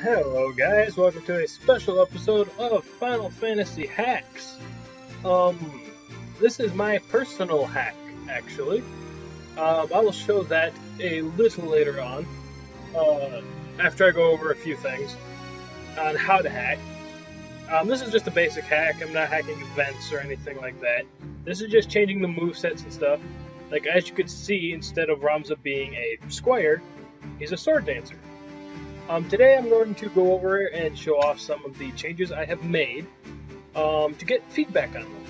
Hello guys, welcome to a special episode of Final Fantasy Hacks. This is my personal hack, actually. I will show that a little later on, after I go over a few things on how to hack. This is just a basic hack. I'm not hacking events or anything like that. This is just changing the movesets and stuff. Like, as you could see, instead of Ramza being a squire, he's a sword dancer. Today I'm going to go over and show off some of the changes I have made to get feedback on them.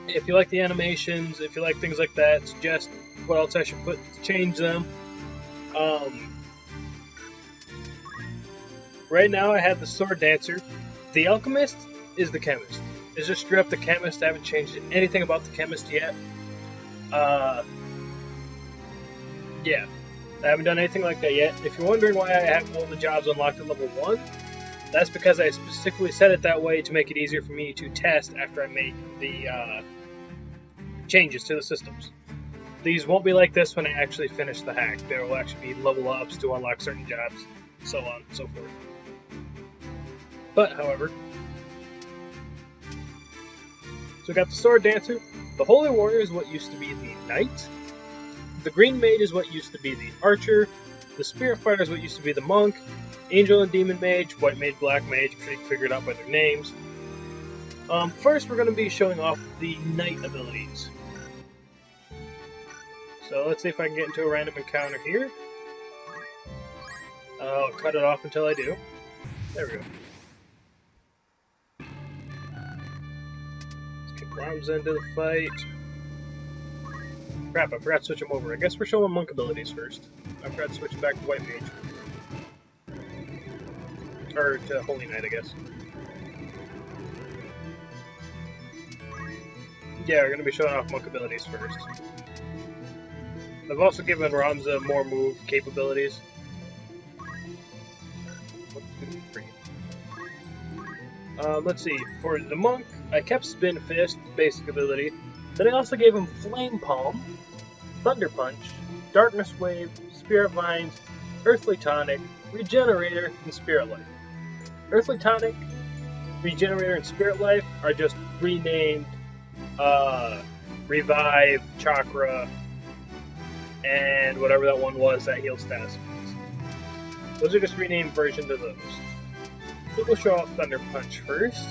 If you like the animations, if you like things like that, suggest what else I should put to change them. Right now I have the sword dancer. The alchemist is the chemist. It's just straight up the chemist. I haven't changed anything about the chemist yet. Yeah. I haven't done anything like that yet. If you're wondering why I have all the jobs unlocked at level 1, that's because I specifically set it that way to make it easier for me to test after I make the changes to the systems. These won't be like this when I actually finish the hack. There will actually be level ups to unlock certain jobs, so on and so forth. But, however, so we got the sword dancer. The holy warrior is what used to be the knight. The green mage is what used to be the archer. The spirit fighter is what used to be the monk. Angel and demon mage, white mage, black mage, I'm sure you can figure it out by their names. First, we're going to be showing off the knight abilities. So let's see if I can get into a random encounter here. I'll cut it off until I do. There we go. Let's kick Ramza into the fight. Crap, I forgot to switch them over. I guess we're showing monk abilities first. I forgot to switch it back to white mage. Or to holy knight, I guess. Yeah, we're going to be showing off monk abilities first. I've also given Ramza more move capabilities. 1, 2, 3. Let's see. For the monk, I kept Spin Fist, basic ability. Then I also gave him Flame Palm, Thunder Punch, Darkness Wave, Spirit Vines, Earthly Tonic, Regenerator, and Spirit Life. Earthly Tonic, Regenerator, and Spirit Life are just renamed Revive, Chakra, and whatever that one was that heals status. Those are just renamed versions of those. So we'll show off Thunder Punch first.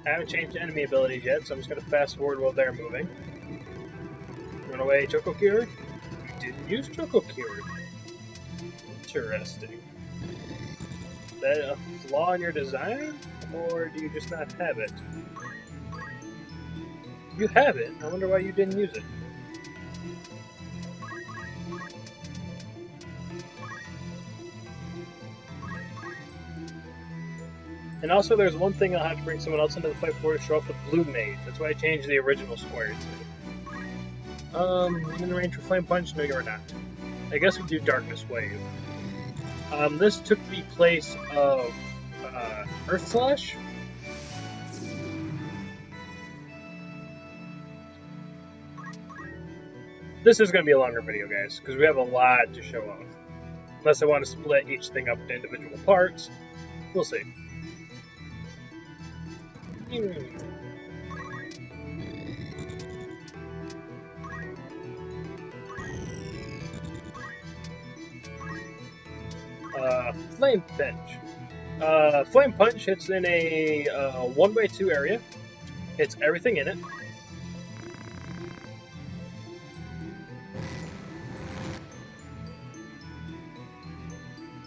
I haven't changed enemy abilities yet, so I'm just going to fast forward while they're moving. Run away, Choco Cure. You didn't use Choco Cure. Interesting. Is that a flaw in your design, or do you just not have it? You have it. I wonder why you didn't use it. And also, there's one thing I'll have to bring someone else into the fight for to show off the blue mage. That's why I changed the original square to. In the range for Flame Punch? No, you're not. I guess we'll do Darkness Wave. This took the place of Earth Slash. This is going to be a longer video, guys, because we have a lot to show off. Unless I want to split each thing up into individual parts. We'll see. Flame Punch. Flame Punch hits in a 1x2 area. Hits everything in it.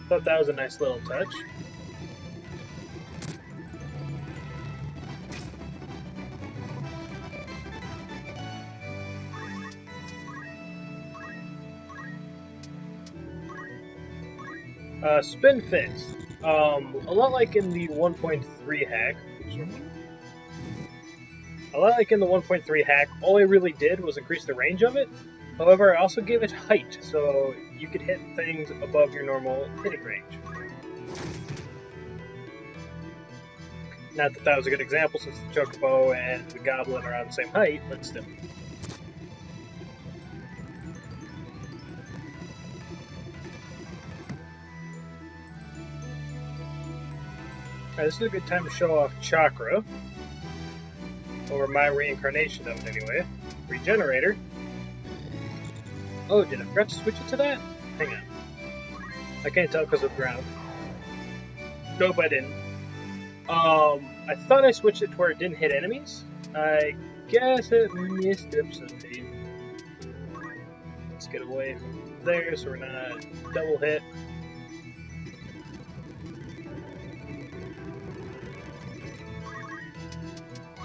Thought that was a nice little touch. Spin Fist. A lot like in the 1.3 hack. All I really did was increase the range of it. However, I also gave it height, so you could hit things above your normal hitting range. Not that that was a good example since the Chocobo and the Goblin are on the same height, but still. Alright, this is a good time to show off Chakra. Or my reincarnation of it anyway. Regenerator. Oh, did I forget to switch it to that? Hang on. I can't tell because of the ground. Nope, I didn't. I thought I switched it to where it didn't hit enemies. I guess it missed up something. Let's get away from there so we're not double hit.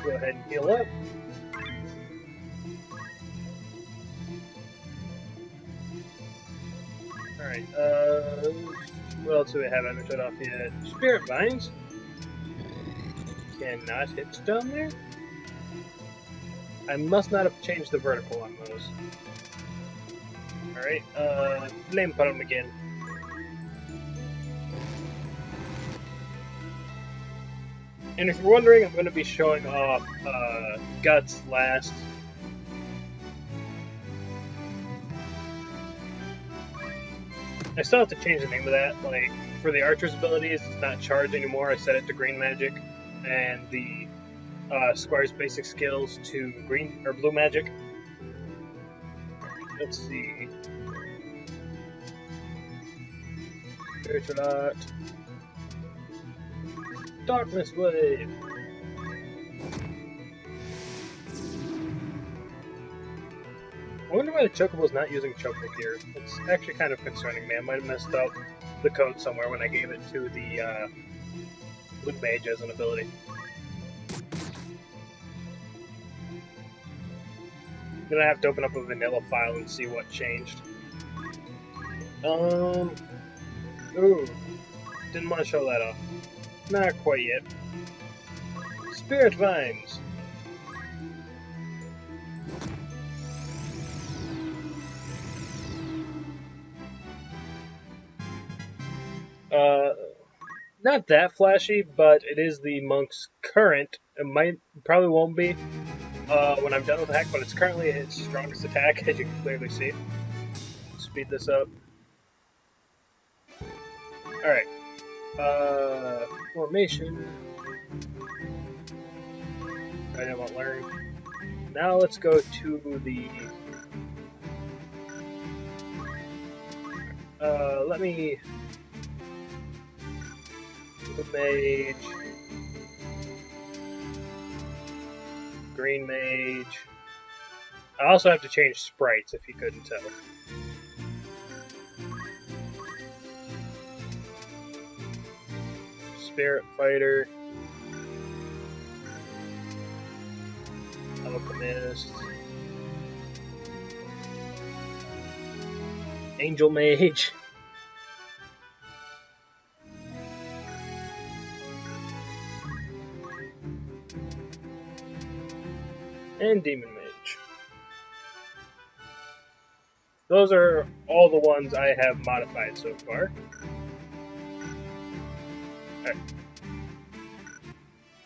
Go ahead and heal up. Alright, what else do we have? I haven't shut off yet. Spirit Vines. Cannot hit down there. I must not have changed the vertical on those. Alright, flame put them again. And if you're wondering, I'm going to be showing off Guts last. I still have to change the name of that. Like, for the Archer's abilities, it's not charged anymore. I set it to Green Magic. And the Squire's basic skills to Green or Blue Magic. Let's see. Spiritual Art. Darkness Wave! I wonder why the Chocobo's not using Choco here. It's actually kind of concerning me. I might have messed up the code somewhere when I gave it to the Blue Mage as an ability. I'm gonna have to open up a vanilla file and see what changed. Ooh. Didn't want to show that off. Not quite yet. Spirit Vines. Not that flashy, but it is the monk's current. It probably won't be when I'm done with the hack, but it's currently its strongest attack, as you can clearly see. Speed this up. Alright. Formation. I won't learn. Now let's go to the... let me... Blue Mage. Green Mage. I also have to change sprites if you couldn't tell. Spirit Fighter. Alchemist. Angel Mage. And Demon Mage. Those are all the ones I have modified so far. Alright.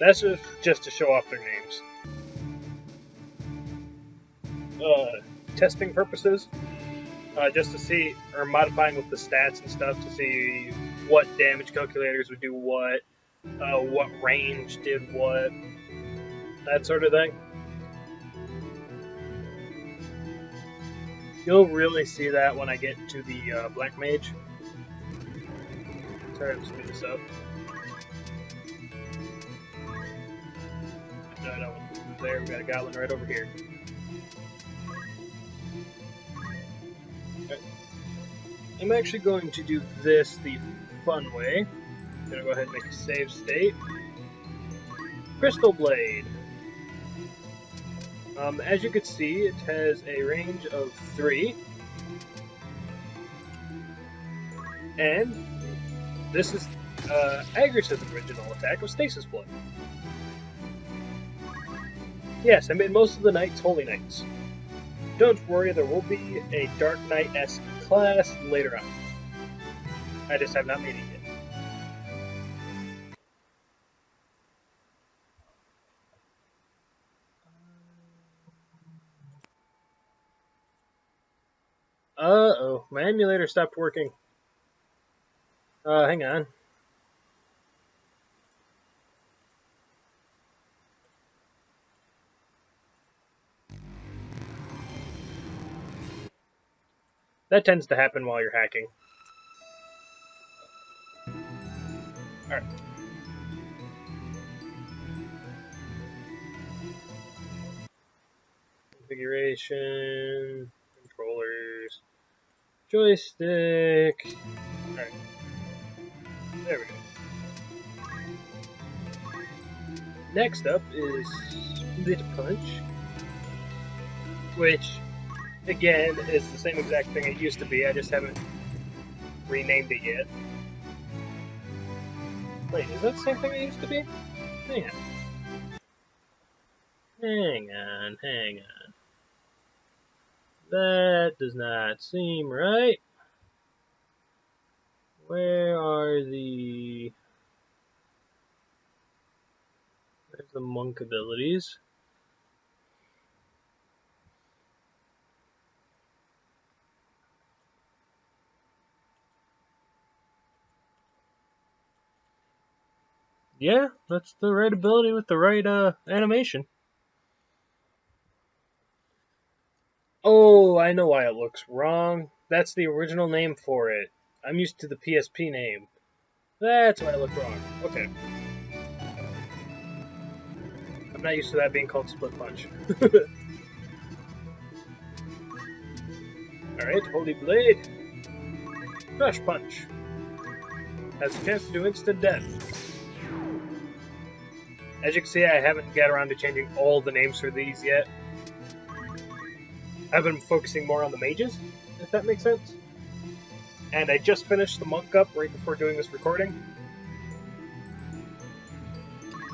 That's just to show off their names. Testing purposes, just to see, or modifying with the stats and stuff to see what damage calculators would do what range did what, that sort of thing. You'll really see that when I get to the Black Mage. Sorry, I'm speeding this up. No, I don't want to move there. We got a Goblin right over here. Okay. I'm actually going to do this the fun way. I'm going to go ahead and make a save state. Crystal Blade. As you can see, it has a range of 3. And this is Agris's original attack of Stasis Blood. Yes, I made most of the knights Holy Knights. Don't worry, there will be a Dark Knight-esque class later on. I just have not made it yet. Uh-oh, my emulator stopped working. Hang on. That tends to happen while you're hacking. Alright. Configuration, controllers, joystick. Alright. There we go. Next up is Split Punch, which, again, is the same exact thing it used to be. I just haven't renamed it yet. Wait, is that the same thing it used to be? Hang on. Hang on. That does not seem right. Where are the... Where's the monk abilities? Yeah, that's the right ability with the right animation. Oh, I know why it looks wrong. That's the original name for it. I'm used to the PSP name. That's why it looked wrong. Okay. I'm not used to that being called Split Punch. Alright, Holy Blade. Crush Punch. Has a chance to do instant death. As you can see, I haven't got around to changing all the names for these yet. I've been focusing more on the mages, if that makes sense. And I just finished the monk up right before doing this recording.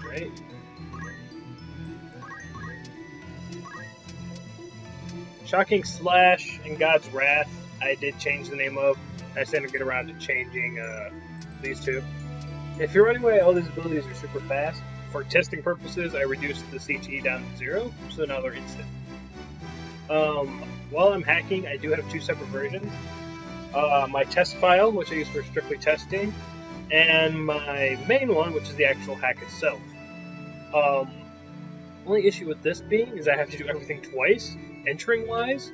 Right. Shocking Slash and God's Wrath, I did change the name of. I just didn't get around to changing these two. If you're running away, all these abilities are super fast. For testing purposes, I reduced the CT down to 0, so now they're instant. While I'm hacking, I do have two separate versions. My test file, which I use for strictly testing, and my main one, which is the actual hack itself. Only issue with this being is I have to do everything twice, entering-wise,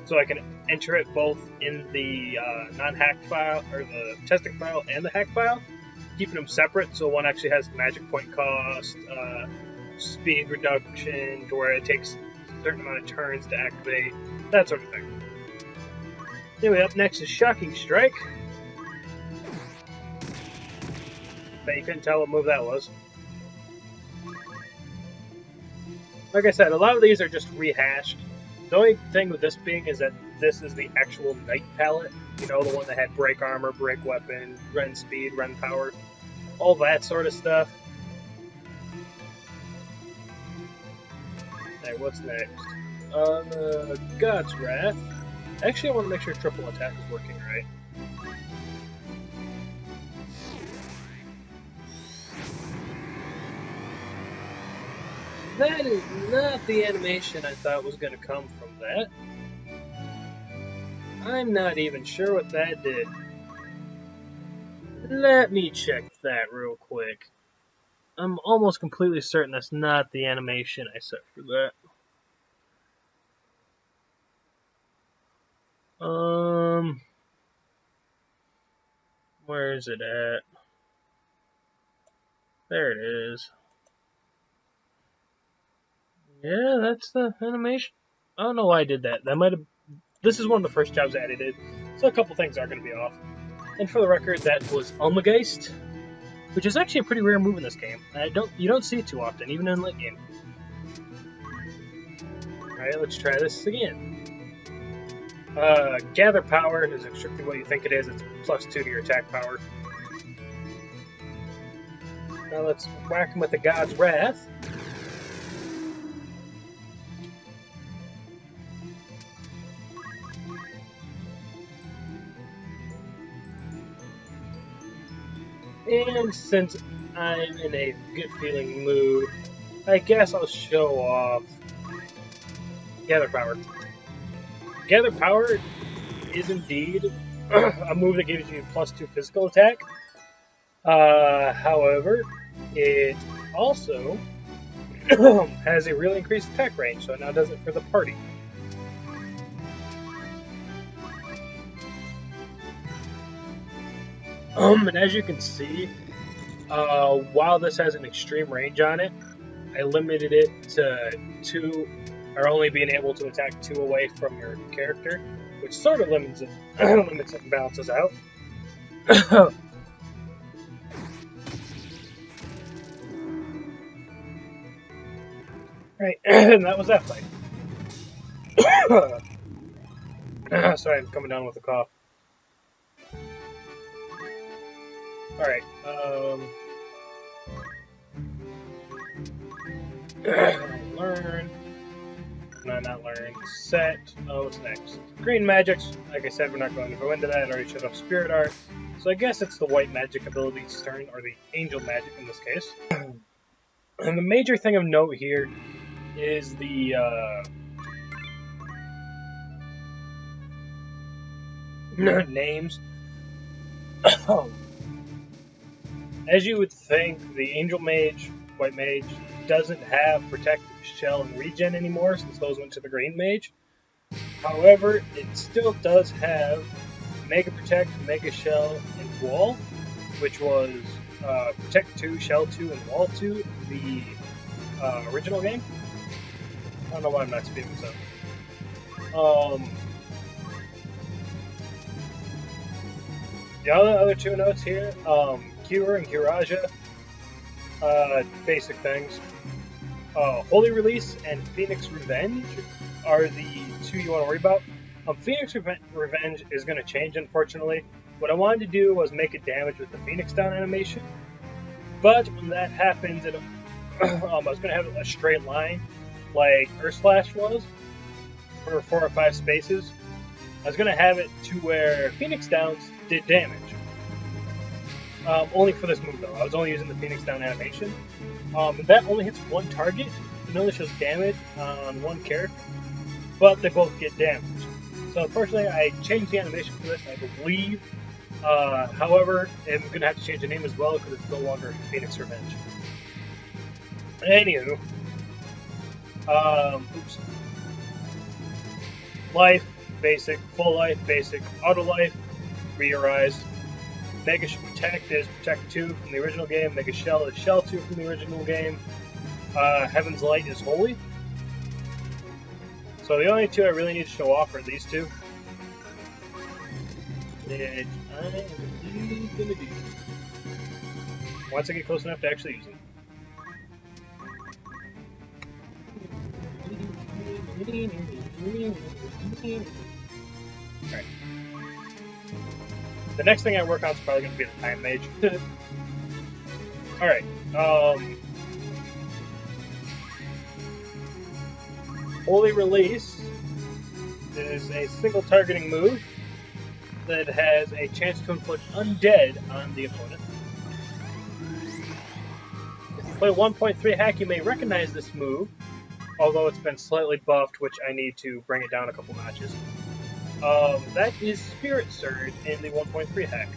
so I can enter it both in the non-hack file, or the testing file, and the hack file, keeping them separate, so one actually has magic point cost, speed reduction, to where it takes a certain amount of turns to activate, that sort of thing. Anyway, up next is Shocking Strike. Bet you couldn't tell what move that was. Like I said, a lot of these are just rehashed. The only thing with this being is that this is the actual Knight palette. You know, the one that had break armor, break weapon, rend speed, rend power, all that sort of stuff. Alright, what's next? God's Wrath. Actually, I want to make sure triple attack is working right. That is not the animation I thought was going to come from that. I'm not even sure what that did. Let me check that real quick. I'm almost completely certain that's not the animation I set for that. Where is it at? There it is. Yeah, that's the animation. I don't know why I did that. That might have. This is one of the first jobs I did, so a couple things are going to be off. And for the record, that was Almageist, which is actually a pretty rare move in this game. You don't see it too often, even in late game. Alright, let's try this again. Gather Power is strictly what you think it is. It's +2 to your attack power. Now let's whack him with the God's Wrath. And since I'm in a good feeling mood, I guess I'll show off Gather Power. Gather Power is indeed a move that gives you +2 physical attack. However, it also has a really increased attack range, so it now does it for the party. And as you can see, while this has an extreme range on it, I limited it to 2, or only being able to attack 2 away from your character, which sort of limits it, and balances out. Right, and that was that fight. Sorry, I'm coming down with a cough. Alright, learn. No, not learn. Set. Oh, what's next? Green magics. Like I said, we're not going to go into that. I already showed off Spirit Art. So I guess it's the white magic ability's turn, or the angel magic in this case. And the major thing of note here is the names. As you would think, the angel mage, white mage, doesn't have Protect, Shell, and Regen anymore since those went to the green mage. However, it still does have Mega Protect, Mega Shell, and Wall, which was Protect 2, Shell 2, and Wall 2, the original game. I don't know why I'm not speeding this up. The other 2 notes here, Cure and Curaja, basic things. Holy Release and Phoenix Revenge are the 2 you want to worry about. Phoenix Revenge is going to change, unfortunately. What I wanted to do was make it damage with the Phoenix Down animation, but when that happens, I was going to have a straight line, like Earth Slash was, for 4 or 5 spaces. I was going to have it to where Phoenix Downs did damage. Only for this move, though. I was only using the Phoenix Down animation. That only hits 1 target. It only shows damage on 1 character, but they both get damaged. So unfortunately, I changed the animation for this, I believe. However, I'm going to have to change the name as well because it's no longer Phoenix Revenge. Anywho. Oops. Life, basic. Full life, basic. Auto life, Rearise. Mega Protect is Protect 2 from the original game. Mega Shell is Shell 2 from the original game. Heaven's Light is Holy. So the only 2 I really need to show off are these 2. Which I am indeed going to do. Once I get close enough to actually use them. Alright. The next thing I work on is probably going to be the Time Mage. Alright, Holy Release is a single targeting move that has a chance to inflict undead on the opponent. If you play 1.3 hack, you may recognize this move, although it's been slightly buffed, which I need to bring it down a couple notches. That is Spirit Surge in the 1.3 hack.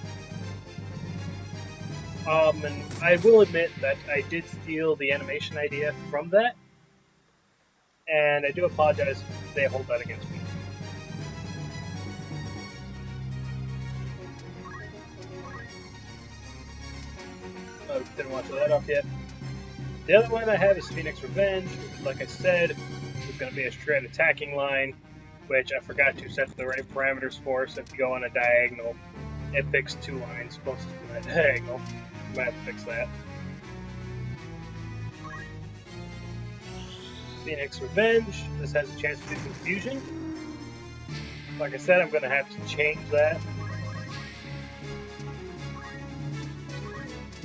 And I will admit that I did steal the animation idea from that, and I do apologize if they hold that against me. Oh, didn't want to show that off yet. The other one I have is Phoenix Revenge, which, like I said, is going to be a straight attacking line, which I forgot to set the right parameters for, so if you go on a diagonal, it picks 2 lines closest to that diagonal. You might have to fix that. Phoenix Revenge, this has a chance to do confusion. Like I said, I'm going to have to change that.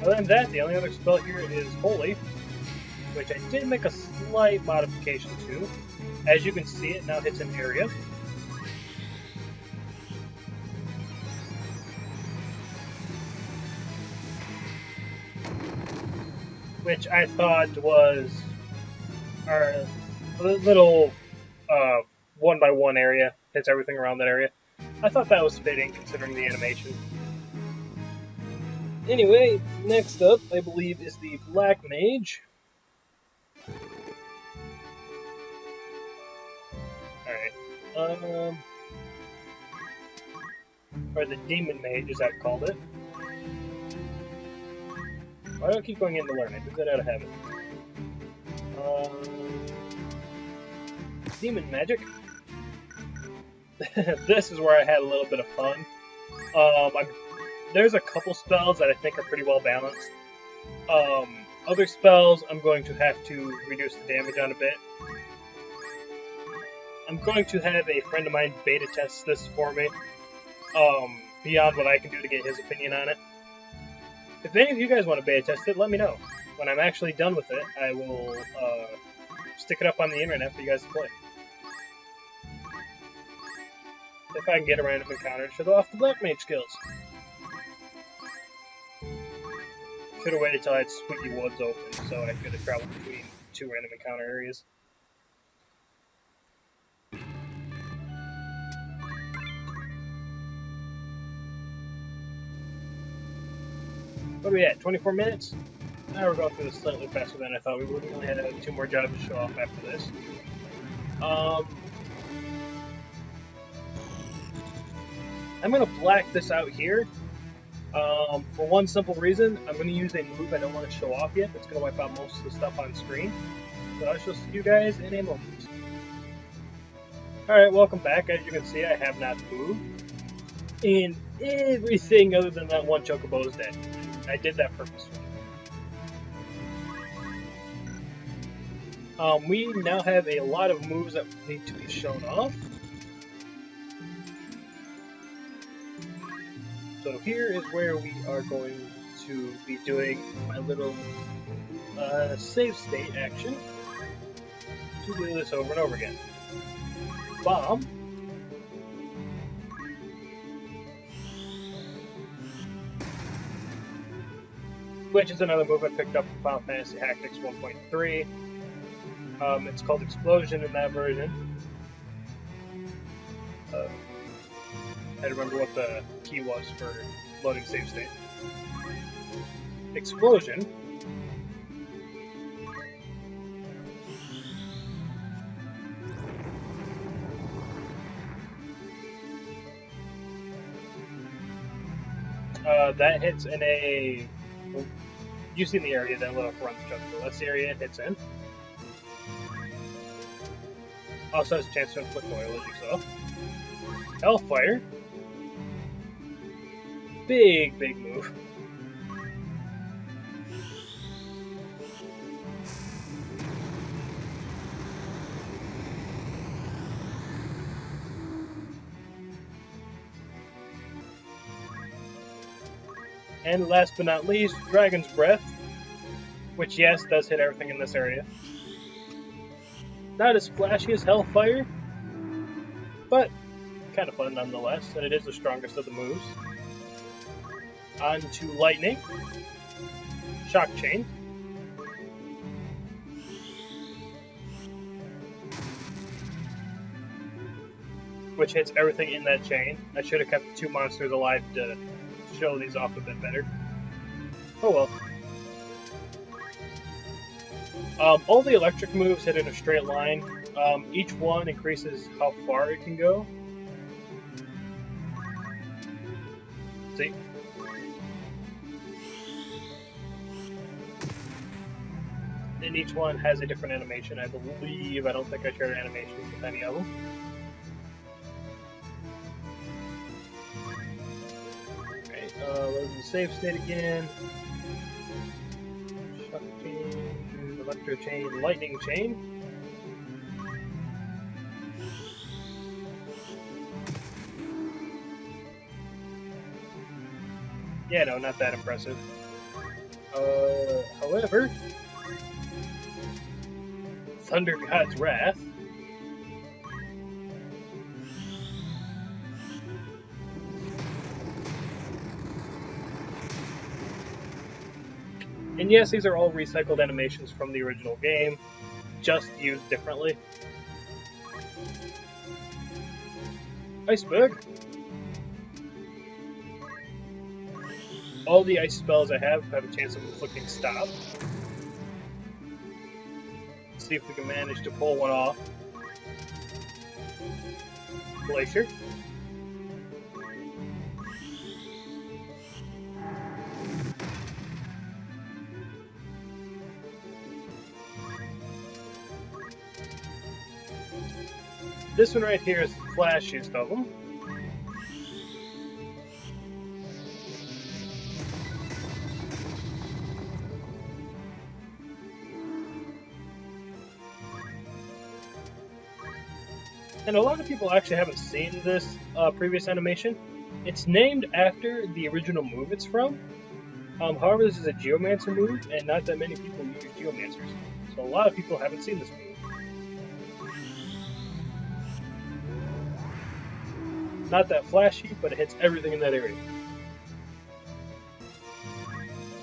Other than that, the only other spell here is Holy, which I did make a slight modification to. As you can see, it now hits an area. Which I thought was our little 1x1 area. Hits everything around that area. I thought that was fitting considering the animation. Anyway, next up, I believe, is the Black Mage. Alright. Or the Demon Mage, as I've called it. Why do I keep going into learn? I did that out of habit. Demon Magic. This is where I had a little bit of fun. There's a couple spells that I think are pretty well balanced. Other spells, I'm going to have to reduce the damage on a bit. I'm going to have a friend of mine beta test this for me, beyond what I can do to get his opinion on it. If any of you guys want to beta test it, let me know. When I'm actually done with it, I will stick it up on the internet for you guys to play. If I can get a random encounter to show off the Black Mage skills. Should have waited till I had Squeaky Woods open, so I could have traveled between two random encounter areas. What are we at? 24 minutes? Now we're going through this slightly faster than I thought we would. We only had 2 more jobs to show off after this. I'm going to black this out here. For one simple reason, I'm going to use a move I don't want to show off yet. It's going to wipe out most of the stuff on screen. So I shall see you guys in a moment. Alright, welcome back. As you can see, I have not moved. And everything other than that one Chocobo is dead. I did that purposefully. We now have a lot of moves that need to be shown off. So here is where we are going to be doing my little save state action to do this over and over again. Bomb. Which is another move I picked up from Final Fantasy Tactics 1.3. It's called Explosion in that version. I remember what the key was for loading save state. Explosion. That hits in a... You've seen the area that little front jump. That's the area it hits in. Also has a chance to inflict oil, as you saw. Hellfire. Big move. And last but not least, Dragon's Breath, which yes, does hit everything in this area. Not as flashy as Hellfire, but kind of fun nonetheless, and it is the strongest of the moves. On to Lightning. Shock Chain. Which hits everything in that chain. I should have kept 2 monsters alive to show these off a bit better. Oh well. All the electric moves hit in a straight line. Each one increases how far it can go. See? And each one has a different animation, I believe. I don't think I shared animations with any of them. Loading the save state again. Shock chain, electro chain, lightning chain. Yeah, no, not that impressive. However, Thunder God's Wrath. And yes, these are all recycled animations from the original game, just used differently. Iceberg. all the ice spells I have a chance of inflicting stop. Let's see if we can manage to pull one off. Glacier. This one right here is the flashiest of them. And a lot of people actually haven't seen this previous animation. It's named after the original move it's from. However, this is a Geomancer move, and not that many people use Geomancers. So a lot of people haven't seen this move. Not that flashy, but it hits everything in that area.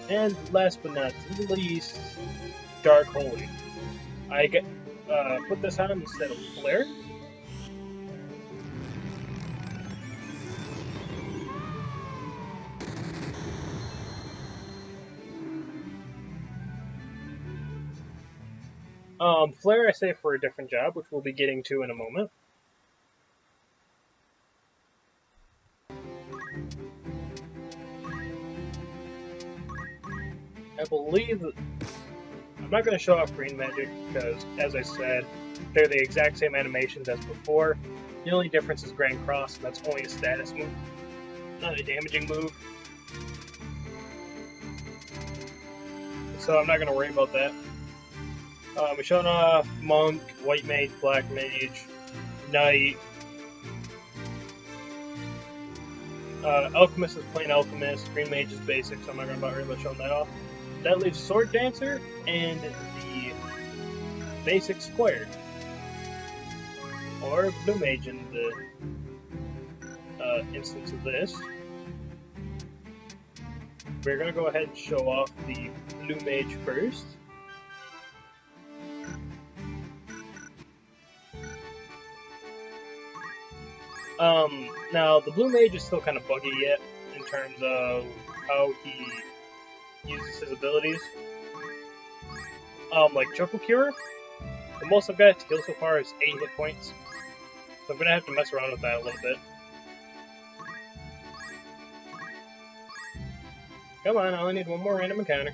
And last but not least, Dark Holy. I put this on instead of Flare. Flare I save for a different job, which we'll be getting to in a moment. I believe that I'm not going to show off Green Magic because, as I said, they're the exact same animations as before. The only difference is Grand Cross, and that's only a status move, not a damaging move. So I'm not going to worry about that. We're showing off Monk, White Mage, Black Mage, Knight. Alchemist is plain Alchemist, Green Mage is basic, so I'm not going to worry about showing that off. That leaves Sword Dancer and the basic Square. Or Blue Mage in the instance of this. We're going to go ahead and show off the Blue Mage first. Now, the Blue Mage is still kind of buggy yet, in terms of how he uses his abilities. Like Choco Cure, the most I've got to heal so far is 8 hit points, so I'm gonna have to mess around with that a little bit. Come on, I only need one more random encounter.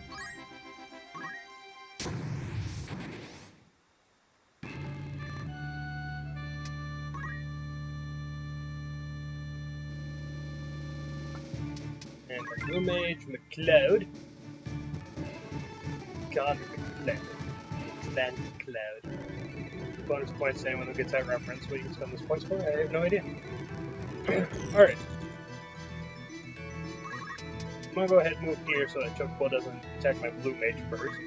And the Blue Mage, McCloud. God, McCloud. Clan McCloud. Bonus points to anyone who gets that reference. What you can spend those points for? I have no idea. Alright. I'm gonna go ahead and move here so that Chocobo doesn't attack my Blue Mage first.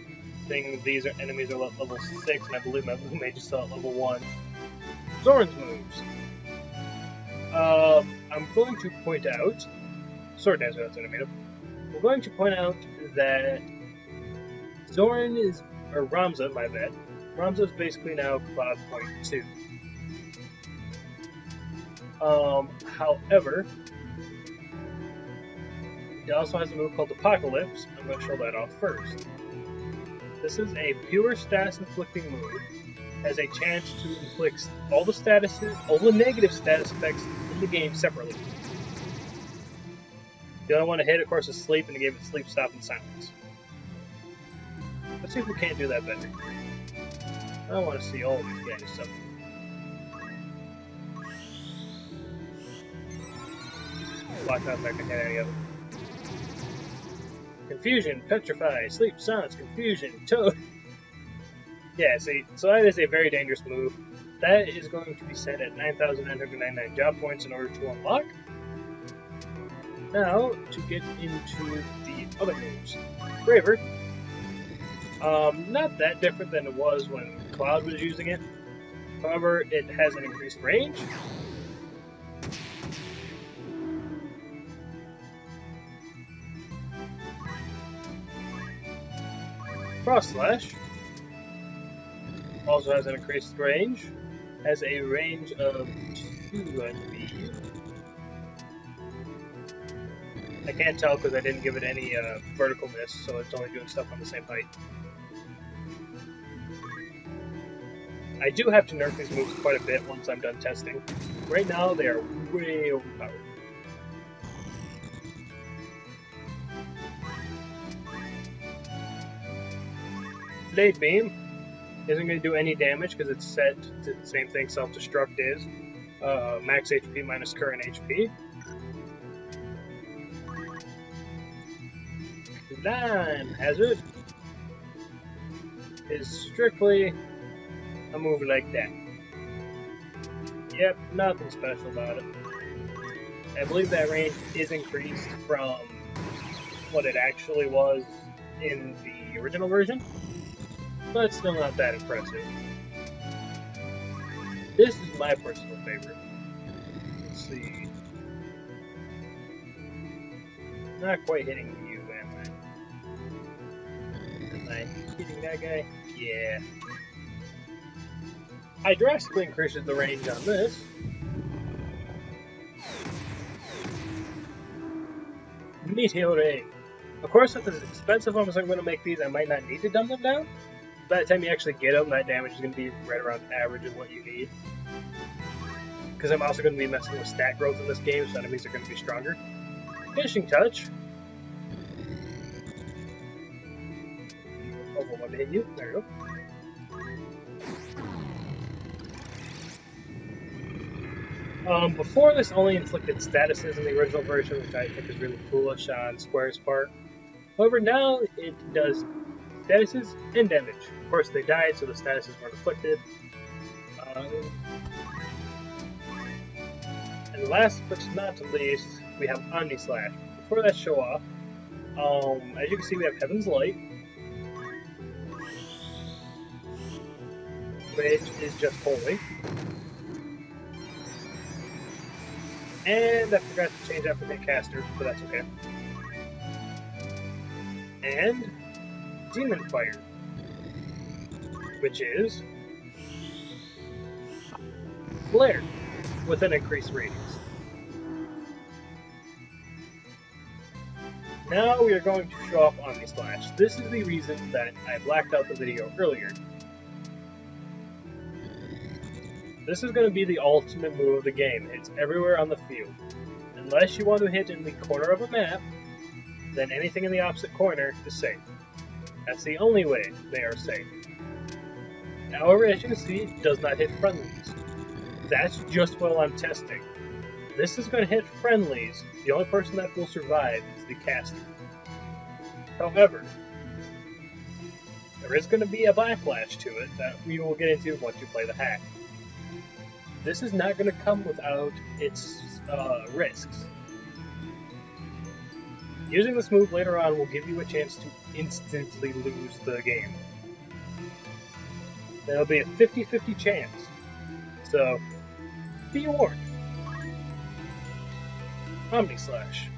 Seeing these enemies are at level 6, and I believe my Blue Mage is still at level 1. Zoran's moves. I'm going to point out Sword Dancer, that's what I made up. We're going to point out that Zoran is, or Ramza, my bad. Ramza is basically now Cloud Point 2. However, he also has a move called Apocalypse. I'm going to show that off first. This is a pure status inflicting move. Has a chance to inflict all the negative status effects in the game separately. The only one to hit, of course, is Sleep, and he gave it Sleep, Stop, and Silence. Let's see if we can't do that better. I want to see all of these guys suffer. Block out back ahead any of them. Confusion, Petrify, Sleep, Silence, Confusion, Toad. Yeah, see, so that is a very dangerous move. That is going to be set at 9,999 job points in order to unlock. Now, to get into the other moves. Braver. Not that different than it was when Cloud was using it. However, it has an increased range. Cross Slash also has an increased range. Has a range of 2, I believe. I can't tell because I didn't give it any verticalness, so it's only doing stuff on the same height. I do have to nerf these moves quite a bit once I'm done testing. Right now, they are way overpowered. Blade Beam isn't going to do any damage because it's set to the same thing Self-Destruct is. Max HP minus current HP. Line Hazard is strictly a move like that. Yep, nothing special about it. I believe that range is increased from what it actually was in the original version, but it's still not that impressive. This is my personal favorite. Let's see. Not quite hitting you, am I? Am I hitting that guy? Yeah. I drastically increases the range on this. Meteor. Of course, with as expensive ones I'm going to make these, I might not need to dumb them down. By the time you actually get them, that damage is going to be right around average of what you need. Because I'm also going to be messing with stat growth in this game, so enemies are going to be stronger. Finishing Touch. Oh, I want to hit you. There you go. Before this only inflicted statuses in the original version, which I think is really foolish on Square's part. However, now it does statuses and damage. Of course, they died, so the statuses weren't afflicted. And last but not least, we have Omni Slash. Before that show off, as you can see, we have Heaven's Light, which is just holy. And I forgot to change that for the caster, but that's okay. And Demon Fire, which is Flare with an increased radius. Now we are going to show off Omni Slash. This is the reason that I blacked out the video earlier. This is going to be the ultimate move of the game. It's everywhere on the field. Unless you want to hit in the corner of a map, then anything in the opposite corner is safe. That's the only way they are safe. However, as you can see, it does not hit friendlies. That's just while I'm testing. This is going to hit friendlies. The only person that will survive is the caster. However, there is going to be a backlash to it that we will get into once you play the hack. This is not going to come without its risks. Using this move later on will give you a chance to instantly lose the game. There'll be a 50-50 chance. So, be warned. Omni Slash.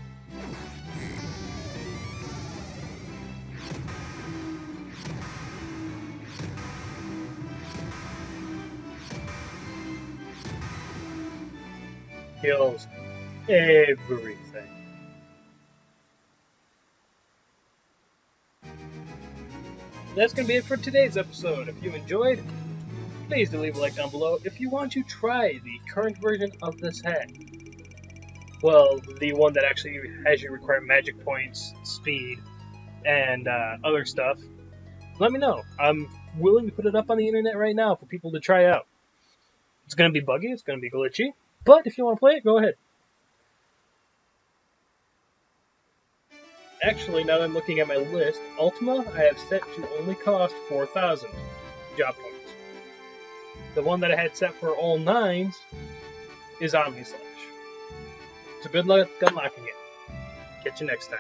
Kills everything. That's going to be it for today's episode. If you enjoyed, please do leave a like down below. If you want to try the current version of this hack, well, the one that actually has you require magic points, speed, and other stuff, let me know. I'm willing to put it up on the internet right now for people to try out. It's going to be buggy, it's going to be glitchy, but if you want to play it, go ahead. Actually, now that I'm looking at my list, Ultima I have set to only cost 4,000 job points. The one that I had set for all 9s is Omni Slash. So good luck unlocking it. Catch you next time.